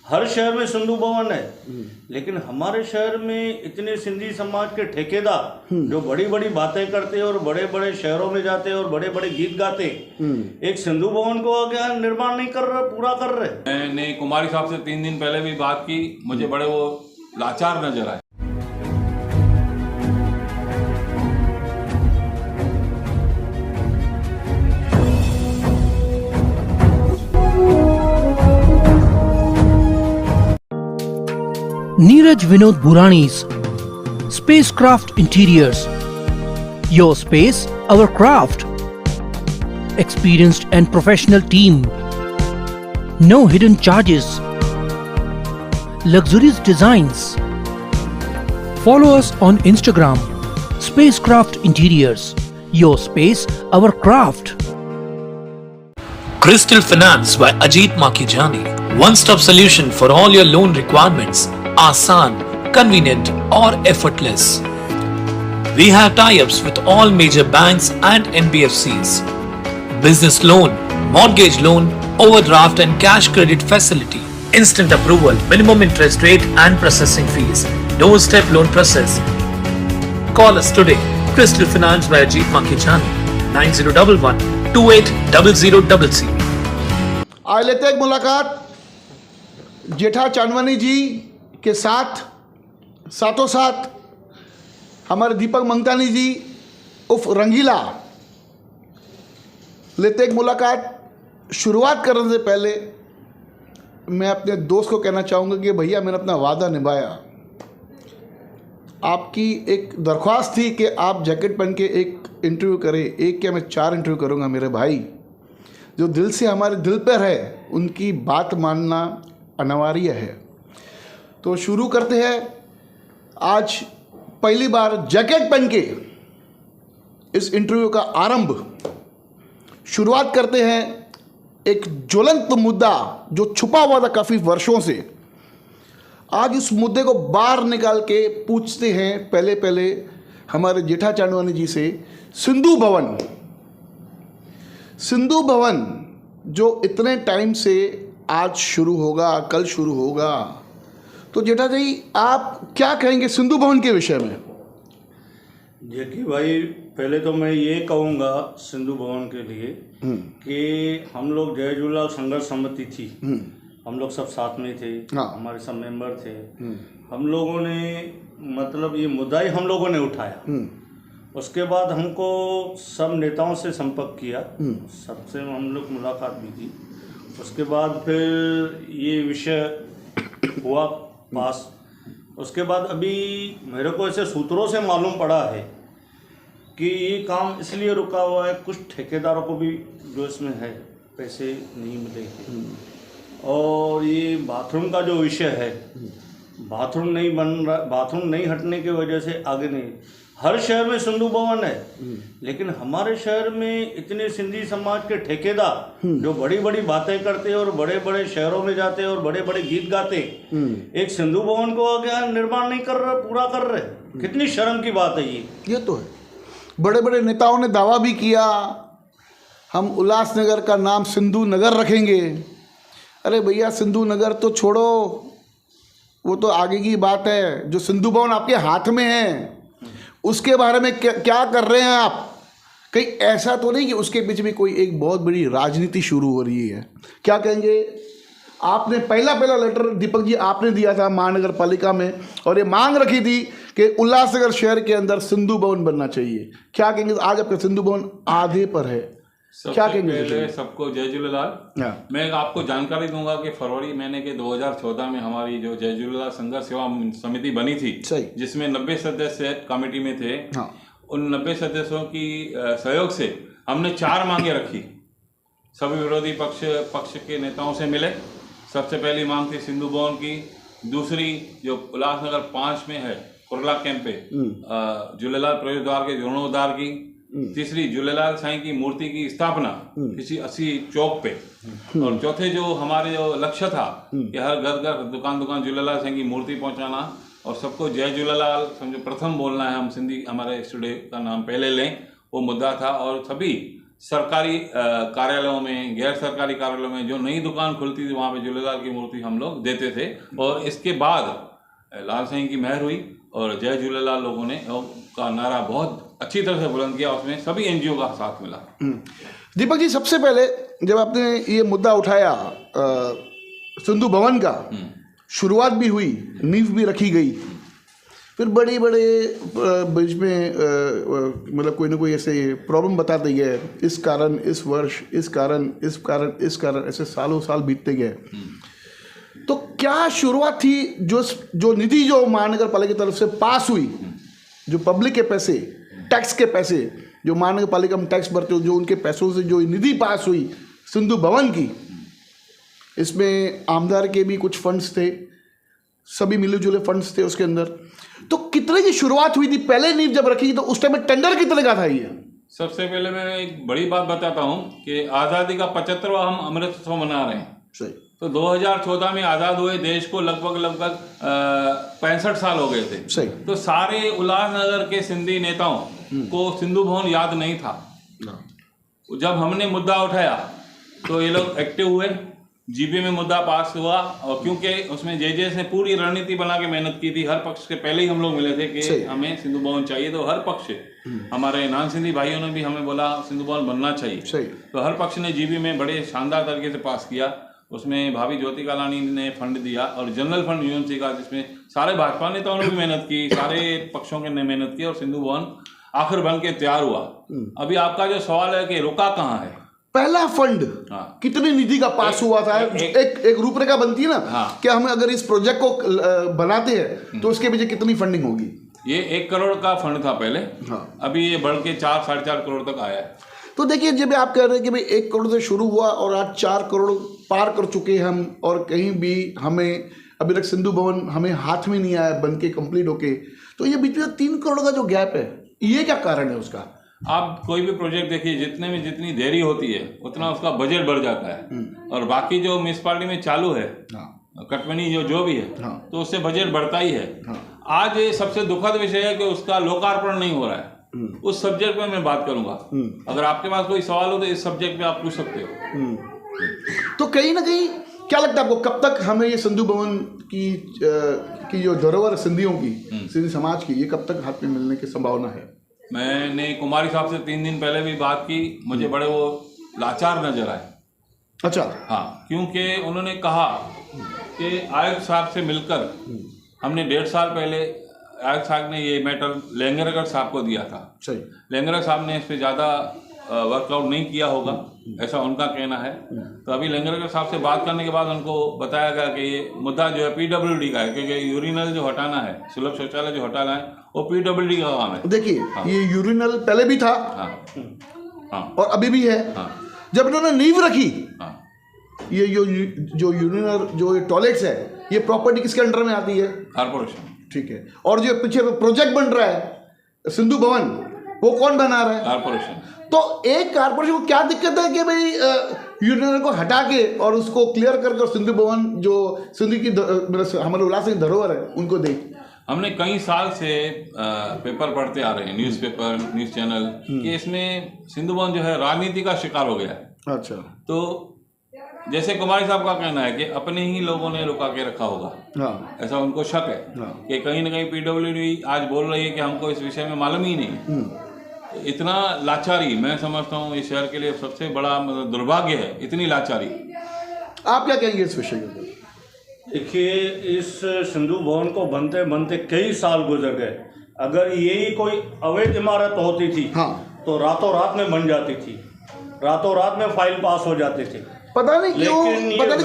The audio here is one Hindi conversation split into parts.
हर शहर में सिंधु भवन है, लेकिन हमारे शहर में इतने सिंधी समाज के ठेकेदार जो बड़ी बड़ी बातें करते हैं और बड़े बड़े शहरों में जाते हैं और बड़े बड़े गीत गाते हैं, एक सिंधु भवन को क्या निर्माण नहीं कर रहे, पूरा कर रहे। मैंने कुमारी साहब से 3 दिन पहले भी बात की, मुझे बड़े वो लाचार नजर आए। Neeraj Vinod Burani's Spacecraft Interiors. Your space, our craft. Experienced and professional team. No hidden charges. Luxurious designs. Follow us on Instagram. Spacecraft Interiors. Your space, our craft. Crystal Finance by Ajit Makijani. One-stop solution for all your loan requirements. Asan, convenient or effortless. We have tie-ups with all major banks and NBFCs. Business loan, mortgage loan, overdraft and cash credit facility. Instant approval, minimum interest rate and processing fees. Doorstep loan process. Call us today. Crystal Finance by Ajit Makijani. 9011 280000. आज लेते हैं एक मुलाकात जेठा चांदवानी जी के साथों साथ हमारे दीपक मंगतानी जी उफ रंगीला। लेते एक मुलाकात। शुरुआत करने से पहले मैं अपने दोस्त को कहना चाहूँगा कि भैया मैंने अपना वादा निभाया। आपकी एक दरख्वास्त थी कि आप जैकेट पहन के एक इंटरव्यू करें, एक क्या मैं 4 इंटरव्यू करूँगा। मेरे भाई जो दिल से हमारे दिल पर है उनकी बात मानना अनिवार्य है। तो शुरू करते हैं। आज पहली बार जैकेट पहन के इस इंटरव्यू का आरंभ। शुरुआत करते हैं एक ज्वलंत मुद्दा जो छुपा हुआ था काफ़ी वर्षों से। आज इस मुद्दे को बाहर निकाल के पूछते हैं पहले हमारे जेठा चांदवानी जी से। सिंधु भवन जो इतने टाइम से आज शुरू होगा, कल शुरू होगा, तो जेठा जी आप क्या कहेंगे सिंधु भवन के विषय में? जेठी भाई, पहले तो मैं ये कहूँगा सिंधु भवन के लिए कि हम लोग जय झूलेलाल संघर्ष समिति थी, हम लोग सब साथ में थे। हाँ। हमारे सब मेंबर थे। हम लोगों ने मतलब ये मुद्दा ही हम लोगों ने उठाया। उसके बाद हमको सब नेताओं से संपर्क किया, सबसे हम लोग मुलाकात भी की। उसके बाद फिर ये विषय हुआ पास। उसके बाद अभी मेरे को ऐसे सूत्रों से मालूम पड़ा है कि ये काम इसलिए रुका हुआ है, कुछ ठेकेदारों को भी जो इसमें है पैसे नहीं मिले थे। और ये बाथरूम का जो विषय है, बाथरूम नहीं बन रहा, बाथरूम नहीं हटने की वजह से आगे नहीं। हर शहर में सिंधु भवन है, लेकिन हमारे शहर में इतने सिंधी समाज के ठेकेदार जो बड़ी बड़ी बातें करते हैं और बड़े बड़े शहरों में जाते हैं और बड़े बड़े गीत गाते हैं, एक सिंधु भवन को क्या निर्माण नहीं कर रहे, पूरा कर रहे। कितनी शर्म की बात है ये तो है। बड़े बड़े नेताओं ने दावा भी किया हम उल्लासनगर का नाम सिंधु नगर रखेंगे। अरे भैया सिंधु नगर तो छोड़ो, वो तो आगे की बात है। जो सिंधु भवन आपके हाथ में है उसके बारे में क्या कर रहे हैं आप? कहीं ऐसा तो नहीं कि उसके पीछे भी कोई एक बहुत बड़ी राजनीति शुरू हो रही है? क्या कहेंगे? आपने पहला लेटर दीपक जी आपने दिया था महानगर पालिका में और ये मांग रखी थी कि उल्लासनगर शहर के अंदर सिंधु भवन बनना चाहिए। क्या कहेंगे? आज आपका सिंधु भवन आधे पर है, क्या कहेंगे? पहले सबको जय झूलेलाल। मैं आपको जानकारी दूंगा कि फरवरी महीने के 2014 में हमारी जो जय झूलेलाल संघर्ष सेवा समिति बनी थी, जिसमें 90 सदस्य कमेटी में थे। हाँ। उन 90 सदस्यों की सहयोग से हमने 4 मांगे रखी। सभी विरोधी पक्ष के नेताओं से मिले। सबसे पहली मांग थी सिंधु भवन की। दूसरी जो उल्लासनगर 5 में है कुरला कैंप पे झूलेलाल प्रवेश द्वार के जीर्णोद्धार की। तीसरी झूलेलाल साईं की मूर्ति की स्थापना किसी 80 चौक पे। और चौथे जो हमारे जो लक्ष्य था कि हर घर दुकान झूलेलाल साईं की मूर्ति पहुंचाना और सबको जय झूलेलाल समझो प्रथम बोलना है, हम सिंधी हमारे स्टूडियो का नाम पहले लें, वो मुद्दा था। और सभी सरकारी कार्यालयों में, गैर सरकारी कार्यालयों में जो नई दुकान खुलती थी वहाँ पे झूलेलाल की मूर्ति हम लोग देते थे। और इसके बाद लाल साईं की मेहर हुई और जय झूलेलाल लोगों ने का नारा बहुत अच्छी तरह से बुलंद किया, उसमें सभी एनजीओ का साथ मिला। दीपक जी, सबसे पहले जब आपने ये मुद्दा उठाया सिंधु भवन का, शुरुआत भी हुई, नींव भी रखी गई, फिर बड़े बड़े बीच में मतलब कोई ना कोई ऐसे प्रॉब्लम बताते गए, इस कारण इस वर्ष, इस कारण इस कारण इस कारण, ऐसे सालों साल बीतते गए। तो क्या शुरुआत थी जो निधि जो महानगर पालिका की तरफ से पास हुई, जो पब्लिक के पैसे, टैक्स के पैसे, जो महानगर पालिका में टैक्स भरते हो, जो उनके पैसों से जो निधि पास हुई सिंधु भवन की, इसमें आमदार के भी कुछ फंड्स थे, सभी मिले जुले फंड्स थे उसके अंदर। तो कितने की शुरुआत हुई थी? पहले नींव जब रखी तो उस टाइम में टेंडर कितने का था ये? सबसे पहले मैं एक बड़ी बात बताता हूँ कि आज़ादी का 75वां हम अमृत उत्सव मना रहे हैं। सही। तो 2014 में आज़ाद हुए देश को लगभग 65 साल हो गए थे। सही। तो सारे उल्लासनगर के सिंधी नेताओं को सिंधु भवन याद नहीं था। जब हमने मुद्दा उठाया तो ये लोग एक्टिव हुए, जीबी में मुद्दा पास हुआ, और क्योंकि उसमें जेजेएस ने पूरी रणनीति बना के मेहनत की थी, हर पक्ष के पहले ही हम लोग मिले थे कि हमें सिंधु भवन चाहिए, तो हर पक्ष हमारे नॉन सिंधी भाइयों ने भी हमें बोला सिंधु भवन बनना चाहिए। तो हर पक्ष ने जीबी में बड़े शानदार तरीके से पास किया। उसमें भाभी ज्योति कालानी ने फंड दिया और जनरल फंड यूएमसी का, जिसमें सारे भाजपा नेताओं ने भी मेहनत की, सारे पक्षों के ने मेहनत की और सिंधु भवन आखिर बन के तैयार हुआ। अभी आपका जो सवाल है कि रुका कहाँ है, पहला फंड कितनी निधि का पास हुआ था? एक रूपरेखा बनती है ना कि हम अगर इस प्रोजेक्ट को बनाते हैं तो उसके पीछे कितनी फंडिंग होगी? ये 1 करोड़ का फंड था पहले, अभी ये बढ़ के 4-4.5 करोड़ तक आया है। तो देखिए, जब आप कह रहे हैं कि भाई 1 करोड़ से शुरू हुआ और आज 4 करोड़ पार कर चुके हैं हम, और कहीं भी हमें अभी तक सिंधु भवन हमें हाथ में नहीं आया बन के कंप्लीट होके, तो ये बीच में 3 करोड़ का जो गैप है, ये क्या कारण है उसका? आप कोई भी प्रोजेक्ट देखिए, जितने में जितनी देरी होती है उतना उसका बजट बढ़ जाता है, और बाकी जो म्यूनिसिपालिटी में चालू है कटमनी जो भी है, तो उससे बजट बढ़ता ही है। आज ये सबसे दुखद विषय है कि उसका लोकार्पण नहीं हो रहा है। उस सब्जेक्ट में मैं बात करूंगा, अगर आपके पास कोई सवाल हो तो इस सब्जेक्ट में आप पूछ सकते हो। तो कहीं ना कहीं क्या लगता है आपको, कब तक हमें ये सिंधु भवन की जो धरोहर सिंधियों की, सिंधी समाज की, ये कब तक हाथ में मिलने की संभावना है? मैंने कुमारी साहब से 3 दिन पहले भी बात की, मुझे बड़े वो लाचार नजर आए। अच्छा। हाँ, क्योंकि उन्होंने कहा कि आयुक्त साहब से मिलकर हमने 1.5 साल पहले आयुक्त साहब ने ये मैटर लेंगरकर साहब को दिया था। सही। लेंगरकर साहब ने इस पर ज़्यादा वर्कआउट नहीं किया होगा, ऐसा उनका कहना है। तो अभी लेंगरकर साहब से बात करने के बाद उनको बताया गया कि ये मुद्दा जो है पीडब्ल्यूडी का है, क्योंकि यूरिनल जो हटाना है, सुलभ शौचालय जो हटाना है, वो पीडब्ल्यूडी का काम है। देखिए, ये यूरिनल पहले भी था और अभी भी है। जब इन्होंने नींव रखी, ये जो यूरिनल जो टॉयलेट्स है, ये प्रॉपर्टी किसके अंडर में आती है? कारपोरेशन। ठीक है। और जो पीछे प्रोजेक्ट बन रहा है सिंधु भवन, वो कौन बना रहा है? कारपोरेशन। तो एक कारपोरेशन को क्या दिक्कत है कि भाई यूरिनल को हटा के और उसको क्लियर करके सिंधु भवन जो सिंधु की हमारे उल्लास की धरोहर है उनको दे? हमने कई साल से पेपर पढ़ते आ रहे हैं, न्यूज़पेपर, न्यूज़ चैनल, कि इसमें सिंधु भवन जो है राजनीति का शिकार हो गया है। अच्छा। तो जैसे कुमारी साहब का कहना है कि अपने ही लोगों ने रुका के रखा होगा, ऐसा उनको शक है कि कहीं ना कहीं पीडब्ल्यूडी आज बोल रही है कि हमको इस विषय में मालूम ही नहीं है। इतना लाचारी, मैं समझता हूँ इस शहर के लिए सबसे बड़ा दुर्भाग्य है, इतनी लाचारी। आप क्या कहेंगे इस विषय के? देखिए, इस सिंधु भवन को बनते बनते कई साल गुजर गए। अगर यही कोई अवैध इमारत होती थी तो रातों रात में बन जाती थी, रातों रात में फाइल पास हो जाते थे। पता नहीं क्यों, बता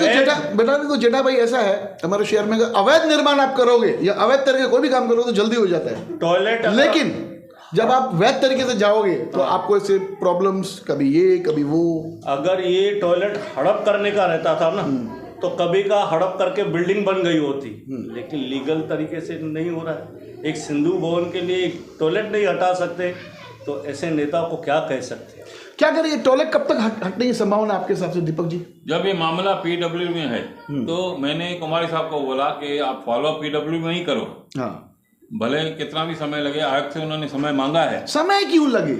नहीं तो जेठा भाई ऐसा है हमारे शहर में, अवैध निर्माण आप करोगे या अवैध तरीके कोई भी काम करोगे तो जल्दी हो जाता है टॉयलेट, लेकिन जब आप वैध तरीके से जाओगे तो आपको ऐसे प्रॉब्लम्स, कभी ये कभी वो। अगर ये टॉयलेट हड़प करने का रहता था ना तो कभी का हड़प करके बिल्डिंग बन गई होती, लेकिन लीगल तरीके से नहीं हो रहा है। एक सिंधु भवन के लिए एक टॉयलेट नहीं हटा सकते तो ऐसे नेता को क्या कह सकते हैं? क्या करें, ये टॉयलेट कब तक हटने की संभावना आपके हिसाब से दीपक जी? जब ये मामला पीडब्ल्यू में है तो मैंने कुमारी साहब को बोला कि आप फॉलो पीडब्ल्यू में ही करो, भले कितना भी समय लगे। आयुक्त से उन्होंने समय मांगा है। समय क्यों लगे?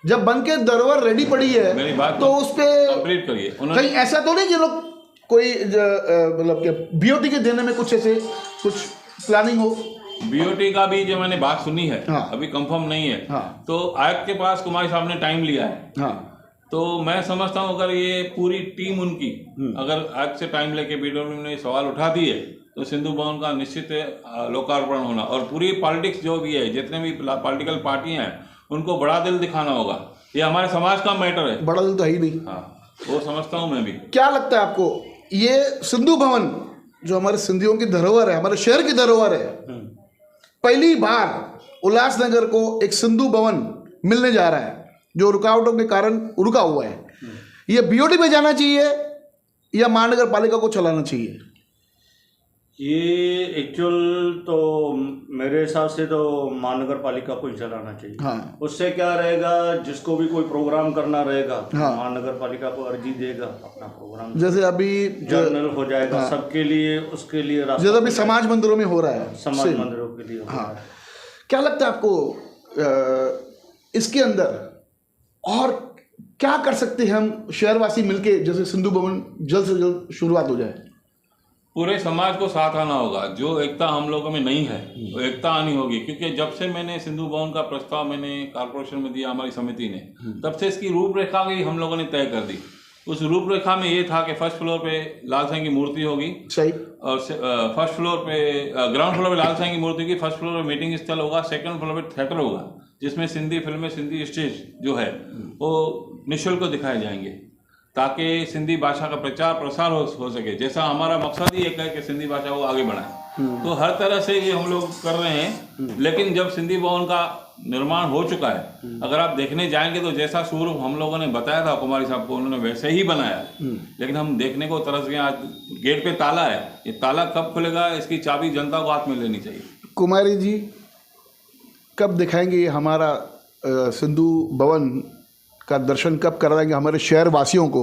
जब बन के धरोहर रेडी पड़ी है, मेरी बात तो उस पे कंप्लीट करिए। कहीं ऐसा तो नहीं कि लोग कोई मतलब क्या बीओटी के देने में कुछ ऐसे कुछ प्लानिंग हो? बीओटी का भी जो मैंने बात सुनी है, हाँ। अभी कंफर्म नहीं है। हाँ। तो आयुक्त के पास कुमारी साहब ने टाइम लिया है। हाँ। तो मैं समझता हूँ अगर ये पूरी टीम उनकी अगर आयुक्त से टाइम लेके बीडब्ल्यू ने सवाल उठा दिए तो सिंधु भवन का निश्चित लोकार्पण होना, और पूरी पॉलिटिक्स जो भी है, जितने भी पॉलिटिकल पार्टियां हैं, उनको बड़ा दिल दिखाना होगा। ये हमारे समाज का मैटर है। बड़ा दिल तो है ही नहीं। हाँ, वो समझता हूँ मैं भी। क्या लगता है आपको, ये सिंधु भवन जो हमारे सिंधियों की धरोहर है, हमारे शहर की धरोहर है, पहली बार उल्लासनगर को एक सिंधु भवन मिलने जा रहा है जो रुकावटों के कारण रुका हुआ है, ये बीओटी पे जाना चाहिए या महानगर पालिका को चलाना चाहिए? ये एक्चुअल तो मेरे हिसाब से तो महानगर पालिका को ही चलाना चाहिए। हाँ। उससे क्या रहेगा, जिसको भी कोई प्रोग्राम करना रहेगा, हाँ। महानगर पालिका को अर्जी देगा, अपना प्रोग्राम जैसे अभी जर्नल हो जाएगा। हाँ। सबके लिए, उसके लिए रास्ता, जैसे अभी समाज मंदिरों में हो रहा है, समाज मंदिरों के लिए हो रहा है। क्या लगता है आपको इसके अंदर और क्या कर सकते हैं हम शहरवासी मिलके, जैसे सिंधु भवन जल्द से जल्द शुरुआत हो जाए? पूरे समाज को साथ आना होगा। जो एकता हम लोगों में नहीं है वो एकता आनी होगी, क्योंकि जब से मैंने सिंधु भवन का प्रस्ताव मैंने कारपोरेशन में दिया, हमारी समिति ने, तब से इसकी रूपरेखा भी हम लोगों ने तय कर दी। उस रूपरेखा में ये था कि फर्स्ट फ्लोर पे लाल साईं की मूर्ति होगी, सही, और फर्स्ट फ्लोर पे ग्राउंड फ्लोर पे लाल साईं की मूर्ति होगी, फर्स्ट फ्लोर पे मीटिंग स्थल होगा, सेकंड फ्लोर पे थिएटर होगा, जिसमें सिंधी फिल्में, सिंधी स्टेज जो है वो निःशुल्क दिखाए जाएंगे, ताकि सिंधी भाषा का प्रचार प्रसार हो सके। जैसा हमारा मकसद ही एक है कि सिंधी भाषा को आगे बढ़ाएं। तो हर तरह से ये हम लोग कर रहे हैं। लेकिन जब सिंधी भवन का निर्माण हो चुका है, अगर आप देखने जाएंगे तो जैसा स्वरूप हम लोगों ने बताया था कुमारी साहब को, उन्होंने वैसे ही बनाया। लेकिन हम देखने को तरस गए। आज गेट पे ताला है, ये ताला कब खुलेगा, इसकी चाबी जनता को हाथ में लेनी चाहिए। कुमारी जी, कब दिखाएंगे ये हमारा सिंधु भवन का दर्शन कब करवाएंगे हमारे शहर वासियों को?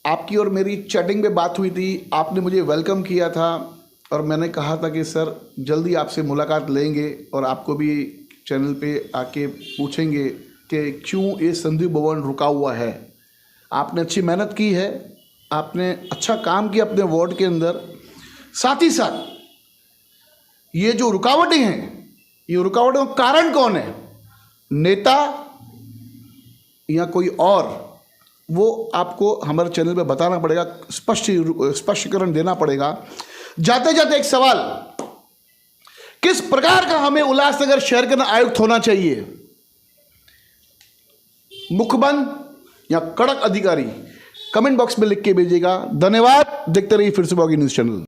आपकी और मेरी चैटिंग पे बात हुई थी, आपने मुझे वेलकम किया था और मैंने कहा था कि सर जल्दी आपसे मुलाकात लेंगे और आपको भी चैनल पे आके पूछेंगे कि क्यों ये सिंधु भवन रुका हुआ है। आपने अच्छी मेहनत की है, आपने अच्छा काम किया अपने वार्ड के अंदर। साथ ही साथ ये जो रुकावटें हैं, ये रुकावटों का कारण कौन है, नेता या कोई और, वो आपको हमारे चैनल पे बताना पड़ेगा, स्पष्टीकरण देना पड़ेगा। जाते जाते एक सवाल, किस प्रकार का हमें उल्लासनगर शहर का आयुक्त होना चाहिए, मुखबंद या कड़क अधिकारी? कमेंट बॉक्स में लिख के भेजिएगा। धन्यवाद। देखते रहिए फिर से बॉगी न्यूज़ चैनल।